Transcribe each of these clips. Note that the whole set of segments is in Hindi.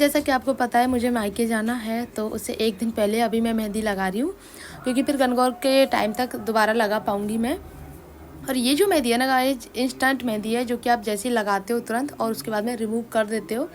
जैसा कि आपको पता है मुझे मायके जाना है, तो उससे एक दिन पहले अभी मैं मेहंदी लगा रही हूँ, क्योंकि फिर गणगौर के टाइम तक दोबारा लगा पाऊँगी मैं। और ये जो मेहंदी है ना गाइस, इंस्टेंट मेहंदी है, जो कि आप जैसे ही लगाते हो तुरंत और उसके बाद में रिमूव कर देते हो,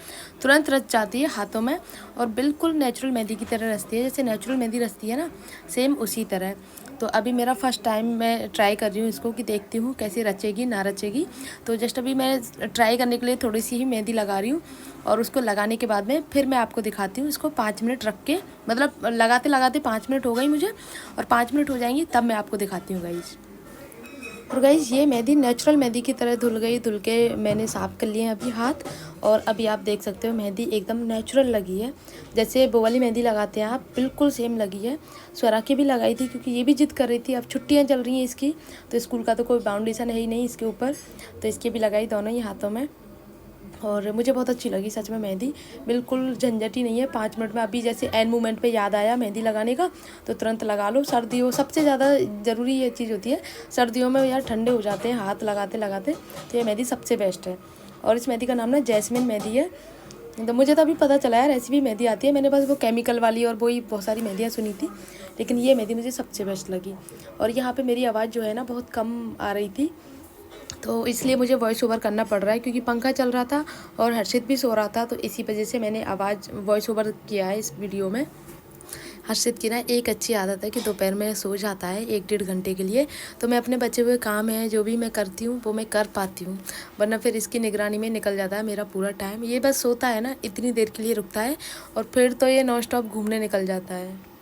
तुरंत रच जाती है हाथों में और बिल्कुल नेचुरल मेहंदी की तरह रचती है। जैसे नेचुरल मेहंदी रचती है ना, सेम उसी तरह। तो अभी मेरा फर्स्ट टाइम मैं ट्राई कर रही हूँ इसको, कि देखती हूँ कैसी रचेगी ना रचेगी। तो जस्ट अभी मैं ट्राई करने के लिए थोड़ी सी ही मेहंदी लगा रही हूँ, और उसको लगाने के बाद में फिर मैं आपको दिखाती हूँ इसको 5 मिनट रख के। मतलब लगाते लगाते 5 मिनट हो गई मुझे, और 5 मिनट हो जाएंगी तब मैं आपको दिखाती हूँ गाइस। और गाइस ये मेहंदी नेचुरल मेहंदी की तरह धुल गई, धुल के मैंने साफ़ कर लिए हैं अभी हाथ। और अभी आप देख सकते हो मेहंदी एकदम नेचुरल लगी है, जैसे वो वाली मेहंदी लगाते हैं आप, बिल्कुल सेम लगी है। स्वरा की भी लगाई थी, क्योंकि ये भी जिद कर रही थी। अब छुट्टियां चल रही हैं इसकी, तो स्कूल का तो कोई बाउंडेशन है ही नहीं इसके ऊपर, तो इसकी भी लगाई दोनों ही हाथों में। और मुझे बहुत अच्छी लगी सच में मेहंदी, बिल्कुल झंझट ही नहीं है। 5 मिनट में अभी जैसे एंड मोमेंट पे याद आया मेहंदी लगाने का, तो तुरंत लगा लो। सर्दियों सबसे ज़्यादा ज़रूरी ये चीज़ होती है, सर्दियों में यार ठंडे हो जाते हैं हाथ लगाते लगाते, तो ये मेहंदी सबसे बेस्ट है। और इस मेहंदी का नाम ना जैस्मिन मेहंदी है। तो मुझे तो अभी पता चला यार ऐसी भी मेहंदी आती है, मैंने बस वो केमिकल वाली और वही बहुत सारी मेहंदियाँ सुनी थी, लेकिन ये मेहंदी मुझे सबसे बेस्ट लगी। और यहाँ पर मेरी आवाज़ जो है ना बहुत कम आ रही थी, तो इसलिए मुझे वॉइस ओवर करना पड़ रहा है, क्योंकि पंखा चल रहा था और हर्षित भी सो रहा था, तो इसी वजह से मैंने वॉइस ओवर किया है इस वीडियो में। हर्षित की ना एक अच्छी आदत है कि दोपहर में सो जाता है 1-1.5 घंटे के लिए, तो मैं अपने बचे हुए काम हैं जो भी मैं करती हूँ वो मैं कर पाती हूँ, वरना फिर इसकी निगरानी में निकल जाता है मेरा पूरा टाइम। ये बस सोता है ना, इतनी देर के लिए रुकता है और फिर तो ये नॉन स्टॉप घूमने निकल जाता है।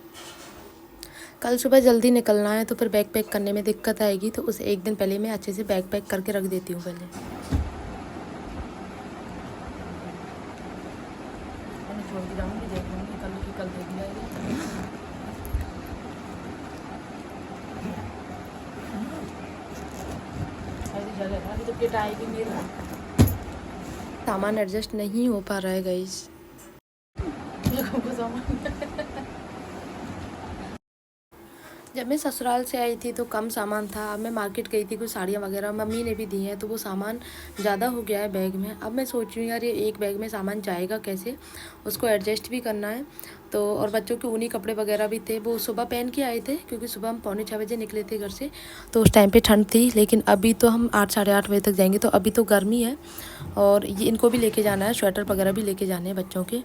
कल सुबह जल्दी निकलना है, तो फिर बैग पैक करने में दिक्कत आएगी, तो उसे एक दिन पहले मैं अच्छे से बैग पैक करके रख देती हूँ पहले। छोड़ के जाऊँगी, देख लूँगी कल की कल देख जाएगी। ऐसी जगह है अभी, तो किट आएगी मेरा सामान एडजस्ट नहीं हो पा रहा है गाइस। जब मैं ससुराल से आई थी तो कम सामान था, अब मैं मार्केट गई थी, कुछ साड़ियाँ वगैरह मम्मी ने भी दी हैं, तो वो सामान ज़्यादा हो गया है बैग में। अब मैं सोच रही हूँ यार ये एक बैग में सामान जाएगा कैसे, उसको एडजस्ट भी करना है। तो और बच्चों के ऊनी कपड़े वगैरह भी थे, वो सुबह पहन के आए थे, क्योंकि सुबह हम 5:45 बजे निकले थे घर से, तो उस टाइम पर ठंड थी। लेकिन अभी तो हम 8 साढ़े 8 बजे तक जाएंगे, तो अभी तो गर्मी है। और ये इनको भी लेके जाना है, स्वेटर वगैरह भी लेके जाने हैं बच्चों के।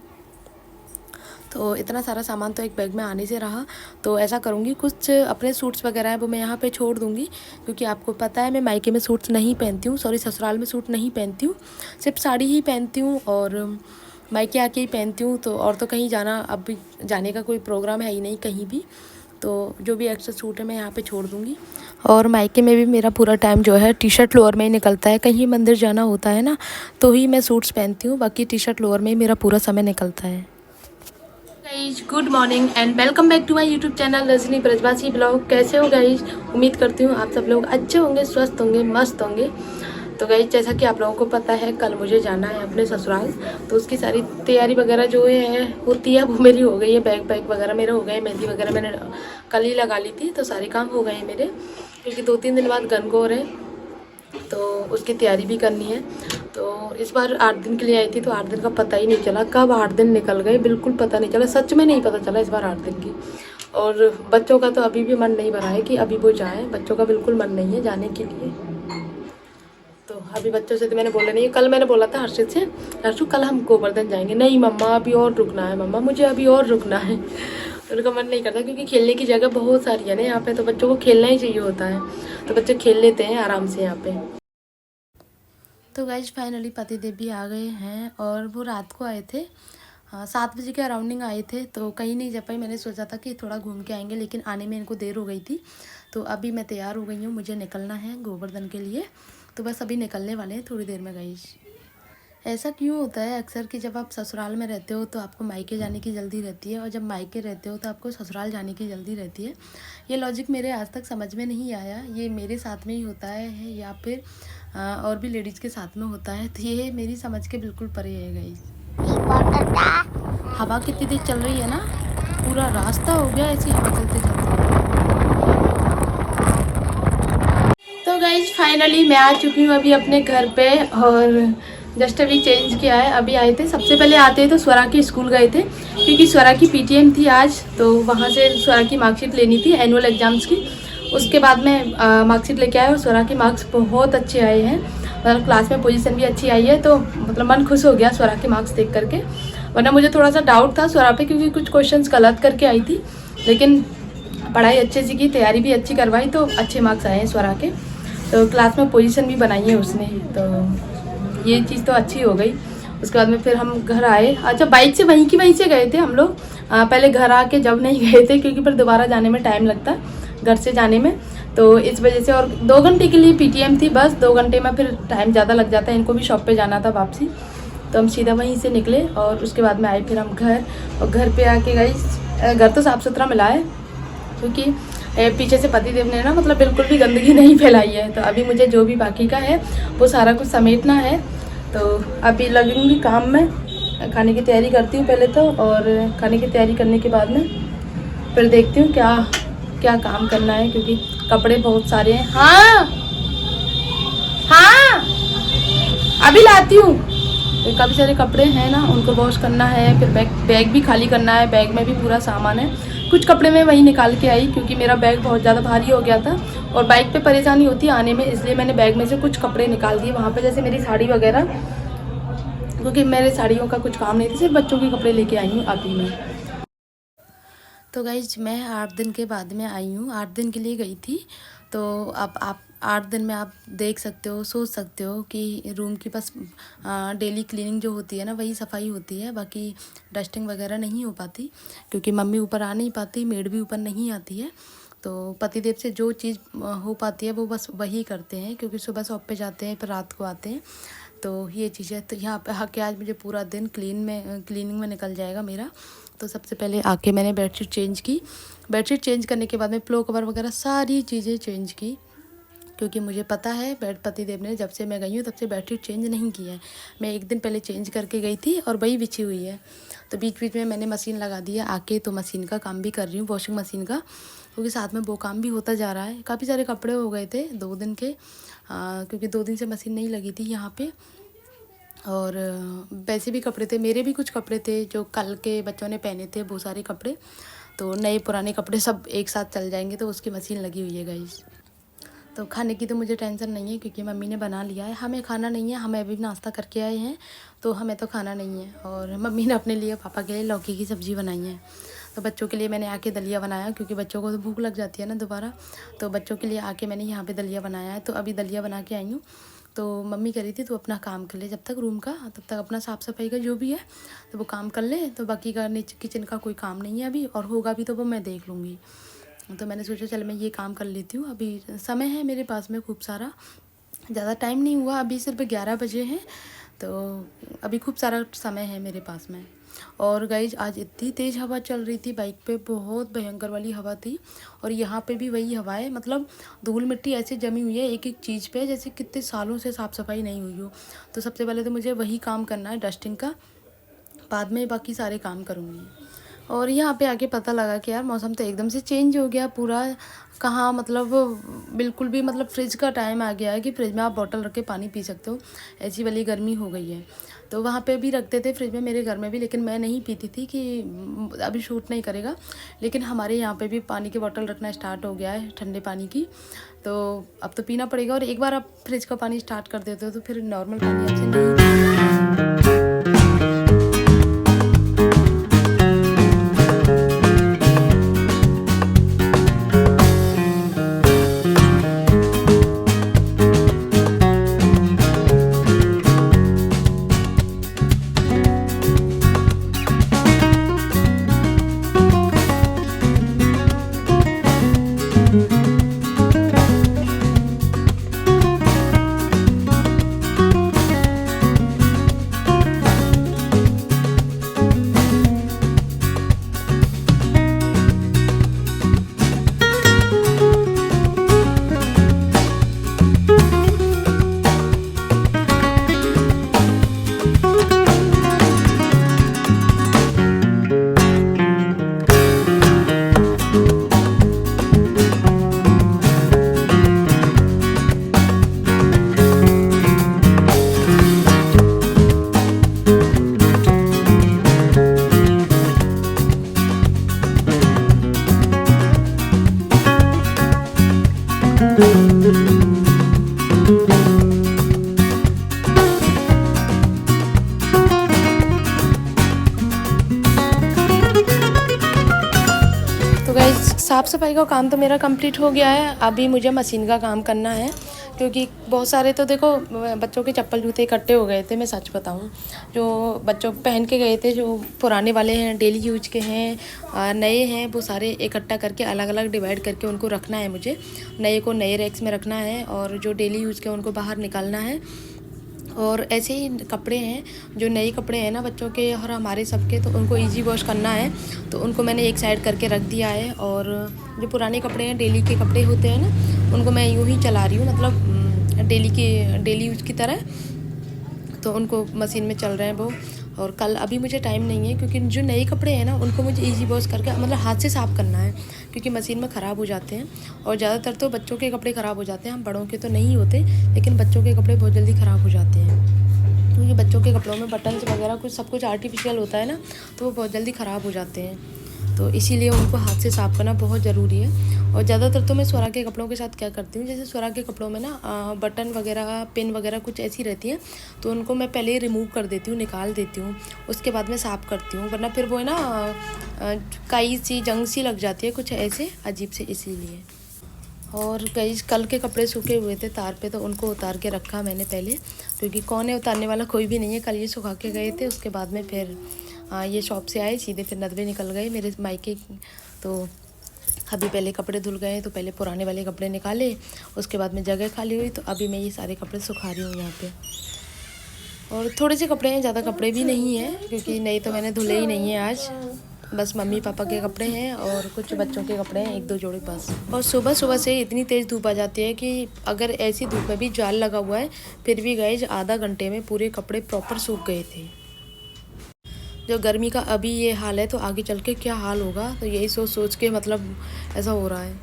तो इतना सारा सामान तो एक बैग में आने से रहा, तो ऐसा करूँगी कुछ अपने सूट्स वगैरह हैं वो मैं यहाँ पे छोड़ दूँगी, क्योंकि आपको पता है मैं मायके में सूट्स नहीं पहनती हूँ, सॉरी ससुराल में सूट नहीं पहनती हूँ, सिर्फ साड़ी ही पहनती हूँ और मायके आके ही पहनती हूँ। तो और तो कहीं जाना अब जाने का कोई प्रोग्राम है ही नहीं कहीं भी, तो जो भी एक्स्ट्रा सूट है मैं यहाँ पे छोड़ दूँगी। और मायके में भी मेरा पूरा टाइम जो है टी शर्ट लोअर में ही निकलता है, कहीं मंदिर जाना होता है ना तो ही मैं सूट्स पहनती हूँ, बाकी टी शर्ट लोअर में ही मेरा पूरा समय निकलता है। Guys good morning and welcome back to my YouTube channel Rajni Brajwasi blog. कैसे हो गाइज? उम्मीद करती हूँ आप सब लोग अच्छे होंगे, स्वस्थ होंगे, मस्त होंगे। तो गाइज जैसा कि आप लोगों को पता है कल मुझे जाना है अपने ससुराल, तो उसकी सारी तैयारी वगैरह जो है होती है वो मेरी हो गई है। बैग पैक वगैरह मेरे हो गए, मेहंदी वगैरह मैंने कल ही लगा ली थी, तो सारे काम हो गए मेरे, क्योंकि 2-3 दिन बाद गणगौर है तो उसकी तैयारी भी करनी है। तो इस बार 8 दिन के लिए आई थी, तो 8 दिन का पता ही नहीं चला कब 8 दिन निकल गए, बिल्कुल पता नहीं चला, सच में नहीं पता चला इस बार 8 दिन की। और बच्चों का तो अभी भी मन नहीं भरा है कि अभी वो जाएं, बच्चों का बिल्कुल मन नहीं है जाने के लिए। तो अभी बच्चों से तो मैंने बोला नहीं है। कल मैंने बोला था हर्षित से, हर्षु कल हम गोवर्धन जाएंगे, नहीं मम्मा अभी और रुकना है, मम्मा मुझे अभी और रुकना है। उनका मन नहीं करता, क्योंकि खेलने की जगह बहुत सारी है ना यहाँ पे, तो बच्चों को खेलना ही चाहिए होता है, तो बच्चे खेल लेते हैं आराम से यहाँ पे। तो गाइज फाइनली पतिदेव भी आ गए हैं, और वो रात को आए थे, 7 बजे के अराउंडिंग आए थे, तो कहीं नहीं जा पाई। मैंने सोचा था कि थोड़ा घूम के आएंगे, लेकिन आने में इनको देर हो गई थी। तो अभी मैं तैयार हो गई हूँ, मुझे निकलना है गोवर्धन के लिए, तो बस अभी निकलने वाले हैं थोड़ी देर में गाइज। ऐसा क्यों होता है अक्सर कि जब आप ससुराल में रहते हो तो आपको मायके जाने की जल्दी रहती है, और जब मायके रहते हो तो आपको ससुराल जाने की जल्दी रहती है। ये लॉजिक मेरे आज तक समझ में नहीं आया, ये मेरे साथ में ही होता है या फिर और भी लेडीज़ के साथ में होता है, तो ये मेरी समझ के बिल्कुल परे है गाइस। हवा कितनी तेज चल रही है ना, पूरा रास्ता हो गया ऐसी हवा चलते चलते। तो गाइज फाइनली मैं आ चुकी हूँ अभी अपने घर पे, और जस्ट अभी चेंज किया है, अभी आए थे। सबसे पहले आते तो स्वरा के स्कूल गए थे, क्योंकि स्वरा की पीटीएम थी आज, तो वहाँ से स्वरा की मार्कशीट लेनी थी एनुअल एग्जाम्स की। उसके बाद में मार्कशीट लेके आए और स्वरा के मार्क्स बहुत अच्छे आए हैं, मतलब क्लास में पोजीशन भी अच्छी आई है, तो मतलब मन खुश हो गया स्वरा के मार्क्स देख करके। वरना मुझे थोड़ा सा डाउट था स्वरा पे, क्योंकि कुछ क्वेश्चंस गलत करके आई थी, लेकिन पढ़ाई अच्छे से की, तैयारी भी अच्छी करवाई, तो अच्छे मार्क्स आए हैं स्वरा के। तो क्लास में पोजीशन भी बनाई है उसने, तो ये चीज़ तो अच्छी हो गई। उसके बाद में फिर हम घर आए। अच्छा, बाइक से वहीं से गए थे हम लोग। पहले घर आके जब नहीं गए थे, क्योंकि फिर दोबारा जाने में टाइम लगता घर से जाने में, तो इस वजह से। और 2 घंटे के लिए पीटीएम थी बस, 2 घंटे में फिर टाइम ज़्यादा लग जाता है, इनको भी शॉप पे जाना था वापसी, तो हम सीधा वहीं से निकले। और उसके बाद में आए फिर हम घर, और घर पे आके गई, घर तो साफ़ सुथरा मिला है, क्योंकि पीछे से पतिदेव ने ना मतलब बिल्कुल भी गंदगी नहीं फैलाई है। तो अभी मुझे जो भी बाकी का है वो सारा कुछ समेटना है, तो अभी लगूंगी काम में। खाने की तैयारी करती हूँ पहले तो, और खाने की तैयारी करने के बाद में फिर देखती हूँ क्या क्या काम करना है, क्योंकि कपड़े बहुत सारे हैं। हाँ हाँ, अभी लाती हूँ। तो काफ़ी सारे कपड़े हैं ना, उनको वॉश करना है, फिर बैग भी खाली करना है, बैग में भी पूरा सामान है। कुछ कपड़े मैं वहीं निकाल के आई, क्योंकि मेरा बैग बहुत ज़्यादा भारी हो गया था और बाइक पे परेशानी होती है आने में, इसलिए मैंने बैग में से कुछ कपड़े निकाल दिए वहाँ पे, जैसे मेरी साड़ी वगैरह, क्योंकि मेरे साड़ियों का कुछ काम नहीं था, सिर्फ बच्चों के कपड़े लेके आई हूँ अभी मैं। तो गाइज मैं 8 दिन के बाद में आई हूँ, 8 दिन के लिए गई थी। तो अब आप 8 दिन में आप देख सकते हो, सोच सकते हो कि रूम की बस डेली क्लीनिंग जो होती है ना, वही सफाई होती है, बाकी डस्टिंग वगैरह नहीं हो पाती, क्योंकि मम्मी ऊपर आ नहीं पाती, मेड भी ऊपर नहीं आती है। तो पतिदेव से जो चीज़ हो पाती है वो बस वही करते हैं, क्योंकि सुबह शॉप पे जाते हैं, फिर रात को आते हैं। तो ये चीज़ है। तो यहाँ पे आके आज मुझे पूरा दिन क्लीनिंग में निकल जाएगा मेरा। तो सबसे पहले आके मैंने बेडशीट चेंज की। बेडशीट चेंज करने के बाद में पिलो कवर वगैरह सारी चीज़ें चेंज की, क्योंकि मुझे पता है पतिदेव ने जब से मैं गई हूँ तब से बेडशीट चेंज नहीं की है। मैं एक दिन पहले चेंज करके गई थी और वही बिछी हुई है। तो बीच बीच में मैंने मशीन लगा दी है आके, तो मशीन का काम भी कर रही हूँ, वॉशिंग मशीन का, क्योंकि साथ में वो काम भी होता जा रहा है। काफ़ी सारे कपड़े हो गए थे 2 दिन के, क्योंकि 2 दिन से मशीन नहीं लगी थी यहाँ पे। और वैसे भी कपड़े थे, मेरे भी कुछ कपड़े थे जो कल के बच्चों ने पहने थे, बहुत सारे कपड़े, तो नए पुराने कपड़े सब एक साथ चल जाएंगे, तो उसकी मशीन लगी हुई है गाइस। तो खाने की तो मुझे टेंशन नहीं है, क्योंकि मम्मी ने बना लिया है, हमें खाना नहीं है, हमें अभी नाश्ता करके आए हैं, तो हमें तो खाना नहीं है। और मम्मी ने अपने लिए, पापा के लिए लौकी की सब्ज़ी बनाई है। तो बच्चों के लिए मैंने आके दलिया बनाया, क्योंकि बच्चों को तो भूख लग जाती है ना दोबारा, तो बच्चों के लिए आके मैंने यहाँ पे दलिया बनाया है। तो अभी दलिया बना के आई हूँ। तो मम्मी कह रही थी तो अपना काम कर ले जब तक रूम का, तब तक अपना साफ़ सफाई का जो भी है तो वो काम कर ले, तो बाकी का नीचे किचन का कोई काम नहीं है अभी, और होगा भी तो वो मैं देख लूँगी। तो मैंने सोचा चल मैं ये काम कर लेती हूँ, अभी समय है मेरे पास में खूब सारा, ज़्यादा टाइम नहीं हुआ, अभी सिर्फ 11 बजे हैं, तो अभी खूब सारा समय है मेरे पास में। और गाइज आज इतनी तेज़ हवा चल रही थी, बाइक पे बहुत भयंकर वाली हवा थी, और यहाँ पे भी वही हवा है, मतलब धूल मिट्टी ऐसे जमी हुई है एक एक चीज़ पे, जैसे कितने सालों से साफ़ सफाई नहीं हुई हो। तो सबसे पहले तो मुझे वही काम करना है डस्टिंग का, बाद में बाकी सारे काम करूँगी। और यहाँ पे आके पता लगा कि यार मौसम तो एकदम से चेंज हो गया पूरा, कहाँ मतलब बिल्कुल भी, मतलब फ्रिज का टाइम आ गया है कि फ्रिज में आप बॉटल रख के पानी पी सकते हो, ऐसी वाली गर्मी हो गई है। तो वहाँ पे भी रखते थे फ्रिज में, मेरे घर में भी, लेकिन मैं नहीं पीती थी कि अभी शूट नहीं करेगा, लेकिन हमारे यहाँ पे भी पानी की बॉटल रखना स्टार्ट हो गया है, ठंडे पानी की, तो अब तो पीना पड़ेगा। और एक बार आप फ्रिज का पानी स्टार्ट कर देते हो तो फिर नॉर्मल पानी आपसे नहीं। तो गाइस साफ़ सफाई का काम तो मेरा कंप्लीट हो गया है। अभी मुझे मशीन का काम करना है, क्योंकि बहुत सारे तो देखो बच्चों के चप्पल जूते इकट्ठे हो गए थे। मैं सच बताऊं, जो बच्चों पहन के गए थे, जो पुराने वाले हैं, डेली यूज के हैं, नए हैं, वो सारे इकट्ठा करके अलग अलग डिवाइड करके उनको रखना है। मुझे नए को नए रैक्स में रखना है और जो डेली यूज़ के उनको बाहर निकालना है। और ऐसे ही कपड़े हैं, जो नए कपड़े हैं ना बच्चों के और हमारे सबके, तो उनको इजी वॉश करना है, तो उनको मैंने एक साइड करके रख दिया है। और जो पुराने कपड़े हैं, डेली के कपड़े होते हैं ना, उनको मैं यूँ ही चला रही हूँ, मतलब डेली यूज़ की तरह। तो उनको मशीन में चल रहे हैं वो। और कल अभी मुझे टाइम नहीं है, क्योंकि जो नए कपड़े हैं ना उनको मुझे इजी वॉश करके मतलब हाथ से साफ़ करना है, क्योंकि मशीन में ख़राब हो जाते हैं। और ज़्यादातर तो बच्चों के कपड़े ख़राब हो जाते हैं, हम बड़ों के तो नहीं होते, लेकिन बच्चों के कपड़े बहुत जल्दी ख़राब हो जाते हैं, क्योंकि बच्चों के कपड़ों में बटन्स वगैरह कुछ सब कुछ आर्टिफिशियल होता है ना, तो वो बहुत जल्दी ख़राब हो जाते हैं। तो इसीलिए उनको हाथ से साफ़ करना बहुत ज़रूरी है। और ज़्यादातर तो मैं स्वरा के कपड़ों के साथ क्या करती हूँ, जैसे स्वरा के कपड़ों में ना बटन वगैरह, पिन वगैरह कुछ ऐसी रहती हैं, तो उनको मैं पहले रिमूव कर देती हूँ, निकाल देती हूँ, उसके बाद में साफ़ करती हूँ, वरना फिर वो है ना काई सी, जंग सी लग जाती है कुछ ऐसे अजीब से, इसीलिए। और कई कल के कपड़े सूखे हुए थे तार पे, तो उनको उतार के रखा मैंने पहले, क्योंकि कौन है उतारने वाला, कोई भी नहीं है। कल ये सुखा के गए थे, उसके बाद में फिर ये शॉप से आए सीधे, फिर नदवे निकल गए मेरे मायके। तो अभी पहले कपड़े धुल गए, तो पहले पुराने वाले कपड़े निकाले, उसके बाद में जगह खाली हुई, तो अभी मैं ये सारे कपड़े सुखा रही हूँ यहाँ पे। और थोड़े से कपड़े हैं, ज़्यादा कपड़े भी नहीं हैं, क्योंकि नहीं तो मैंने धुले ही नहीं है आज। बस मम्मी पापा के कपड़े हैं और कुछ बच्चों के कपड़े हैं, एक दो जोड़े बस। और सुबह सुबह से इतनी तेज़ धूप आ जाती है कि अगर ऐसी धूप में भी जाल लगा हुआ है, फिर भी गाइस आधा घंटे में पूरे कपड़े प्रॉपर सूख गए थे। जो गर्मी का अभी ये हाल है, तो आगे चल के क्या हाल होगा, तो यही सोच सोच के मतलब ऐसा हो रहा है।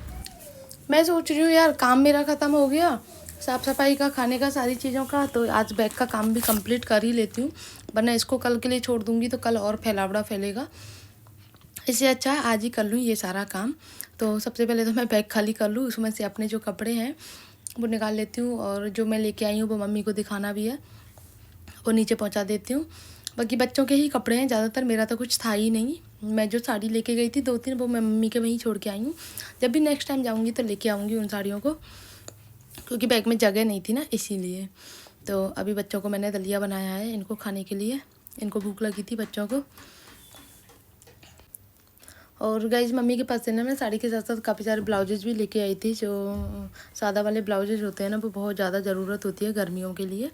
मैं सोच रही हूँ यार, काम मेरा ख़त्म हो गया, साफ़ सफाई का, खाने का, सारी चीज़ों का, तो आज बैग का काम भी कंप्लीट कर ही लेती हूँ, वरना इसको कल के लिए छोड़ दूँगी तो कल और फैलावड़ा फैलेगा। इससे अच्छा है आज ही कर लूँ ये सारा काम। तो सबसे पहले तो मैं बैग खाली कर लूँ, उसमें से अपने जो कपड़े हैं वो निकाल लेती हूँ, और जो मैं लेके आई हूँ वो मम्मी को दिखाना भी है, वो नीचे पहुँचा देती हूँ। बाकी बच्चों के ही कपड़े हैं ज़्यादातर, मेरा तो कुछ था ही नहीं। मैं जो साड़ी लेके गई थी 2-3, वो मैं मम्मी के वहीं छोड़ के आई हूँ। जब भी नेक्स्ट टाइम जाऊँगी तो लेके आऊँगी उन साड़ियों को, क्योंकि बैग में जगह नहीं थी ना, इसीलिए। तो अभी बच्चों को मैंने दलिया बनाया है इनको खाने के लिए, इनको भूख लगी थी बच्चों को। और गाइज मम्मी के पास से ना मैं साड़ी के साथ साथ काफ़ी सारे ब्लाउजेज भी लेके आई थी। जो सादा वाले ब्लाउजेज होते हैं ना, वो बहुत ज़्यादा ज़रूरत होती है गर्मियों के लिए,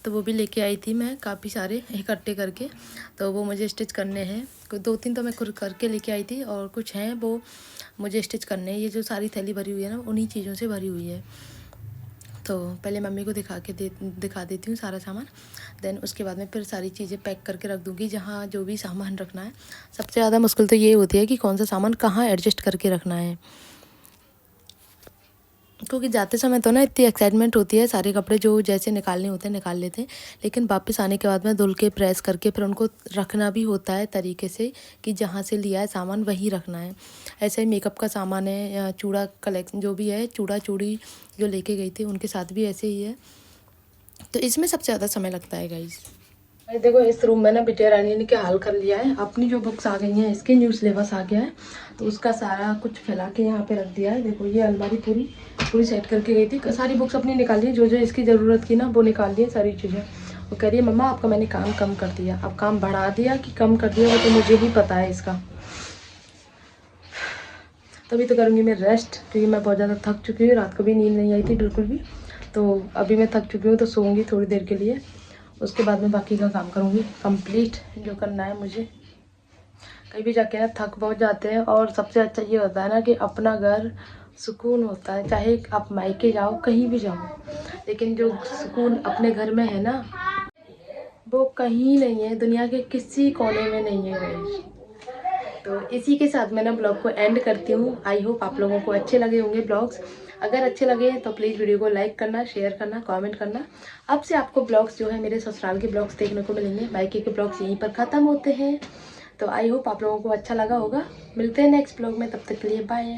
तो वो भी लेके आई थी मैं काफ़ी सारे इकट्ठे करके। तो वो मुझे स्टिच करने हैं, 2-3 तो मैं खुद करके लेके आई थी, और कुछ हैं वो मुझे स्टिच करने हैं। ये जो सारी थैली भरी हुई है ना, उन्हीं चीज़ों से भरी हुई है। तो पहले मम्मी को दिखा देती हूँ सारा सामान, देन उसके बाद में फिर सारी चीज़ें पैक करके रख दूँगी जहाँ जो भी सामान रखना है। सबसे ज़्यादा मुश्किल तो ये होती है कि कौन सा सामान कहाँ एडजस्ट करके रखना है, क्योंकि जाते समय तो ना इतनी एक्साइटमेंट होती है, सारे कपड़े जो जैसे निकालने होते हैं निकाल लेते हैं, लेकिन वापस आने के बाद में धुल के प्रेस करके फिर उनको रखना भी होता है तरीके से, कि जहाँ से लिया है सामान वहीं रखना है। ऐसे ही मेकअप का सामान है या चूड़ा कलेक्शन जो भी है, चूड़ा चूड़ी जो लेके गई थी उनके साथ भी ऐसे ही है, तो इसमें सबसे ज़्यादा समय लगता है गाइस। देखो इस रूम में ना बिटिया रानी ने क्या हाल कर लिया है, अपनी जो बुक्स आ गई हैं, इसके न्यू सिलेबस आ गया है, तो उसका सारा कुछ फैला के यहाँ पे रख दिया है। देखो ये अलमारी पूरी सेट करके गई थी, सारी बुक्स अपनी निकाल ली, जो जो इसकी ज़रूरत की ना वो निकाल दी सारी चीज़ें। वो कह रही है मम्मा आपका मैंने काम कम कर दिया। अब काम बढ़ा दिया कि कम कर दिया वो तो मुझे ही पता है इसका। तभी तो करूँगी मैं रेस्ट, क्योंकि मैं बहुत ज़्यादा थक चुकी हूँ, रात को भी नींद नहीं आई थी बिल्कुल भी। तो अभी मैं थक चुकी हूँ, तो सोऊंगी थोड़ी देर के लिए, उसके बाद में बाकी का काम करूँगी कंप्लीट जो करना है मुझे। कहीं भी जाके ना थक बहुत जाते हैं, और सबसे अच्छा ये होता है ना कि अपना घर सुकून होता है, चाहे आप मायके जाओ कहीं भी जाओ, लेकिन जो सुकून अपने घर में है ना, वो कहीं नहीं है, दुनिया के किसी कोने में नहीं है गाइस। तो इसी के साथ मैं ना ब्लॉग को एंड करती हूँ। आई होप आप लोगों को अच्छे लगे होंगे ब्लॉग्स। अगर अच्छे लगे तो प्लीज़ वीडियो को लाइक करना, शेयर करना, कमेंट करना। अब से आपको ब्लॉग्स जो है मेरे ससुराल के ब्लॉग्स देखने को मिलेंगे, मायके के ब्लॉग्स यहीं पर ख़त्म होते हैं। तो आई होप आप लोगों को अच्छा लगा होगा। मिलते हैं नेक्स्ट ब्लॉग में, तब तक के लिए बाय।